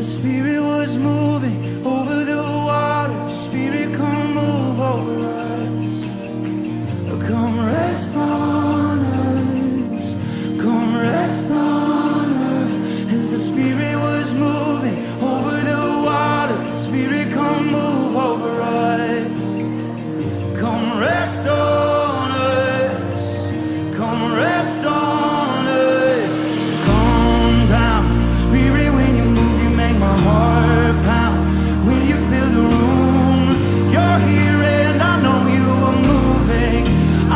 the Spirit was moving over the water. Spirit, come move over us. Come rest on us. Come rest on us. As the Spirit was moving over the water. Spirit, come move over us. Come rest on us. Come rest on us. So calm down, Spirit. When you move, you make my heart pound. When you fill the room, you're here and I know you are moving.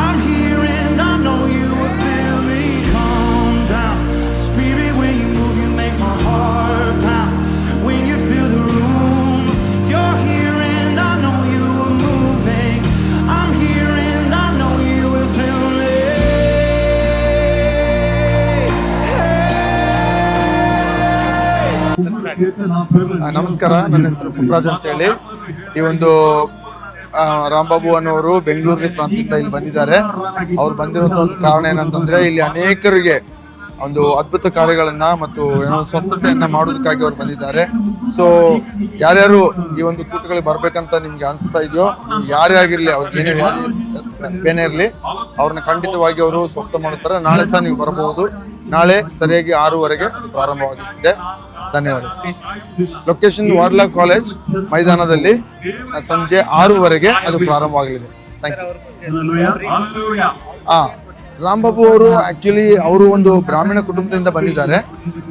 I'm here and I know you will feel me. Calm down, Spirit. When you move, you make my heart pound. When you fill the room, you're here and I know you are moving. I'm here and I know you will feel me. ನಮಸ್ಕಾರ, ನನ್ನ ಹೆಸರು ಪುಟ್ಟರಾಜ್ ಅಂತ ಹೇಳಿ. ಈ ಒಂದು ರಾಂಬಾಬು ಅನ್ನೋರು ಬೆಂಗಳೂರು ಪ್ರಾಂತ್ಯದಿಂದ ಇಲ್ಲಿ ಬಂದಿದ್ದಾರೆ. ಅವ್ರು ಬಂದಿರೋ ಒಂದು ಕಾರಣ ಏನಂತಂದ್ರೆ, ಇಲ್ಲಿ ಅನೇಕರಿಗೆ ಒಂದು ಅದ್ಭುತ ಕಾರ್ಯಗಳನ್ನ ಮತ್ತು ಏನೋ ಸ್ವಸ್ಥತೆಯನ್ನ ಮಾಡೋದಕ್ಕಾಗಿ ಅವ್ರು ಬಂದಿದ್ದಾರೆ. ಸೊ ಯಾರ್ಯಾರು ಈ ಒಂದು ಕೂಟಗಳಿಗೆ ಬರ್ಬೇಕಂತ ನಿಮ್ಗೆ ಅನ್ಸ್ತಾ ಇದೆಯೋ, ಯಾರೇ ಆಗಿರ್ಲಿ, ಅವ್ರಿಗೆ ಏನೇ ಬೇನೆ ಇರ್ಲಿ, ಅವ್ರನ್ನ ಖಂಡಿತವಾಗಿ ಅವರು ಸ್ವಸ್ಥ ಮಾಡುತ್ತಾರೆ. ನಾಳೆ ಸಹ ನೀವು ಬರಬಹುದು. ನಾಳೆ ಸರಿಯಾಗಿ 6:00 ಅದು ಪ್ರಾರಂಭವಾಗುತ್ತಿದೆ. ಧನ್ಯವಾದ. ಲೊಕೇಶನ್ ವಾರ್ಲಾ ಕಾಲೇಜ್ ಮೈದಾನದಲ್ಲಿ ಸಂಜೆ 6:00 ಅದು ಪ್ರಾರಂಭವಾಗಲಿದೆ. Thank you. ರಾಂಬಾಬು ಅವರು ಆಕ್ಚುಲಿ ಅವರು ಒಂದು ಬ್ರಾಹ್ಮಣ ಕುಟುಂಬದಿಂದ ಬಂದಿದ್ದಾರೆ.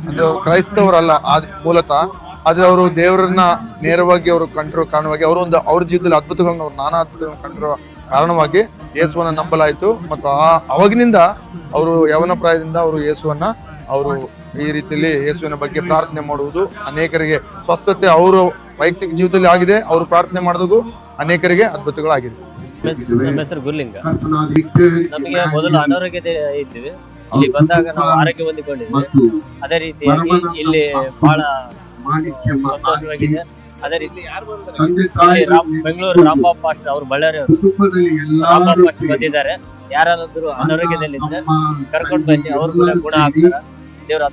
ಅಂದ್ರೆ ಅವರು ಕ್ರೈಸ್ತವರಲ್ಲ ಮೂಲತಃ, ಆದ್ರೆ ಅವರು ದೇವರನ್ನ ನೇರವಾಗಿ ಅವರು ಕಂಡಿರೋ ಕಾರಣವಾಗಿ ಅವ್ರ ಜೀವನದಲ್ಲಿ ಅದ್ಭುತಗಳನ್ನ, ಅವ್ರು ನಾನಾ ಅದ್ಭುತಗಳನ್ನ ಕಂಡಿರೋ ಕಾರಣವಾಗಿ ಯೇಸುವನ್ನ ನಂಬಲಾಯಿತು. ಮತ್ತು ಅವಾಗಿನಿಂದ ಅವರು ಯವನ ಪ್ರಾಯದಿಂದ ಅವರು ಯೇಸುವನ್ನ ಅವರು ಈ ರೀತಿಯಲ್ಲಿ ಯೇಸುವಿನ ಬಗ್ಗೆ ಪ್ರಾರ್ಥನೆ ಮಾಡುವುದು, ಅನೇಕರಿಗೆ ಸ್ವಸ್ಥತೆ ಅವರು ವೈಯಕ್ತಿಕ ಜೀವಿತದಲ್ಲಿ ಆಗಿದೆ. ಅವರು ಪ್ರಾರ್ಥನೆ ಮಾಡಿದಾಗೂ ಅನೇಕರಿಗೆ ಅದ್ಭುತಗಳಾಗಿದೆ. ನಮ್ಮ ಹೆಸರು ಗುರ್ಲಿಂಗ. ನಮಗೆ ಮೊದಲು ಅನಾರೋಗ್ಯತೆ ಇದ್ದೀವಿ. ಇಲ್ಲಿ ಬಂದಾಗ ನಾವು ಆರೋಗ್ಯ ಹೊಂದಿಕೊಂಡಿದ್ವಿ. ಅದೇ ರೀತಿಯಾಗಿ ಇಲ್ಲಿ ಬಹಳ ಸಂತೋಷವಾಗಿದೆ. ಅದೇ ರೀತಿ ಬೆಂಗಳೂರು ರಾಂಬಾಬು ಪಾಸ್ಟರ್ ಅವರು ಬಳ್ಳಾರಿ ರಾಂಬಾಬು ಪಾಸ್ಟರ್ ಬಂದಿದ್ದಾರೆ. ಯಾರಾದ್ರೂ ಅನಾರೋಗ್ಯದಲ್ಲಿದ್ದರೆ ಕರ್ಕೊಂಡು ಬನ್ನಿ, ಅವರು ಕೂಡ ಗುಣ ಆಗ್ತಾರೆ. ದೇವರ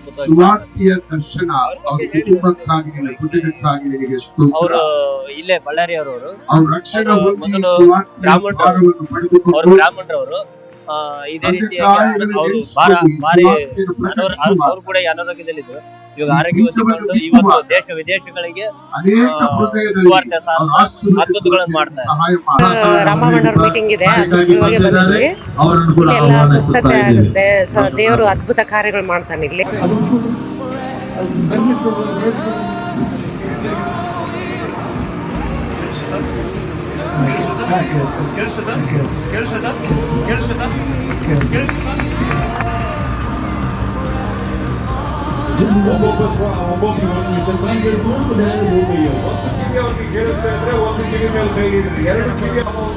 ಅವರು ಇಲ್ಲೇ ಬಳ್ಳಾರಿ ಅವರು ಮೊದಲು ಬ್ರಾಹ್ಮಣರವರು ಇದೇ ರೀತಿಯಾಗಿ ಅವರು ಭಾರಿ ಅವರು ಕೂಡ ಅನಾರೋಗ್ಯದಲ್ಲಿದ್ರು. ಇವಾಗ ಆರೋಗ್ಯ ಹೊಂದಿಕೊಂಡು ಇವತ್ತು ದೇಶ ವಿದೇಶಗಳಿಗೆ ಅದ್ಭುತಗಳನ್ನು ಮಾಡ್ತಾರೆ. ರಾಮಮಂಡರ್ ಮೀಟಿಂಗ್ ಇದೆ, ಎಲ್ಲ ಸ್ವಸ್ಥತೆ ಆಗುತ್ತೆ. ದೇವರು ಅದ್ಭುತ ಕಾರ್ಯಗಳು ಮಾಡ್ತಾನೆ ಇಲ್ಲಿ.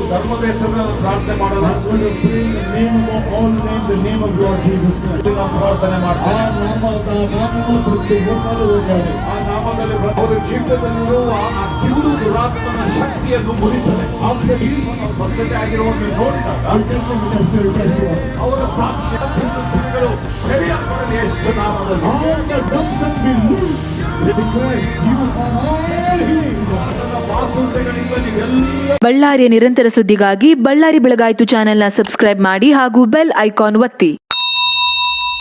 ಧರ್ಮದೇಶದ ಪ್ರಾರ್ಥನೆ ಮಾಡೋದು, ಪ್ರಾರ್ಥನೆ ಮಾಡ್ತಾರೆ. ಆ ನಾಮದಲ್ಲಿ ಅವರ ಜೀವಿತದಲ್ಲಿರುವ ಆ ಕಿರು ದುರಾತ್ಮನ ಶಕ್ತಿಯನ್ನು ಮುರಿತಾರೆ. ಸ್ವಚ್ಛತೆ ಆಗಿರುವಂತೆ ನೋಡಿದಾಗ ಅವರ ಸಾಕ್ಷ್ಯ ಬಳ್ಳಾರಿಯ ನಿರಂತರ ಸುದ್ದಿಗಾಗಿ ಬಳ್ಳಾರಿ ಬೆಳಗಾಯಿತು ಚಾನೆಲ್ನ ಸಬ್ಸ್ಕ್ರೈಬ್ ಮಾಡಿ ಹಾಗೂ ಬೆಲ್ ಐಕಾನ್ ಒತ್ತಿ.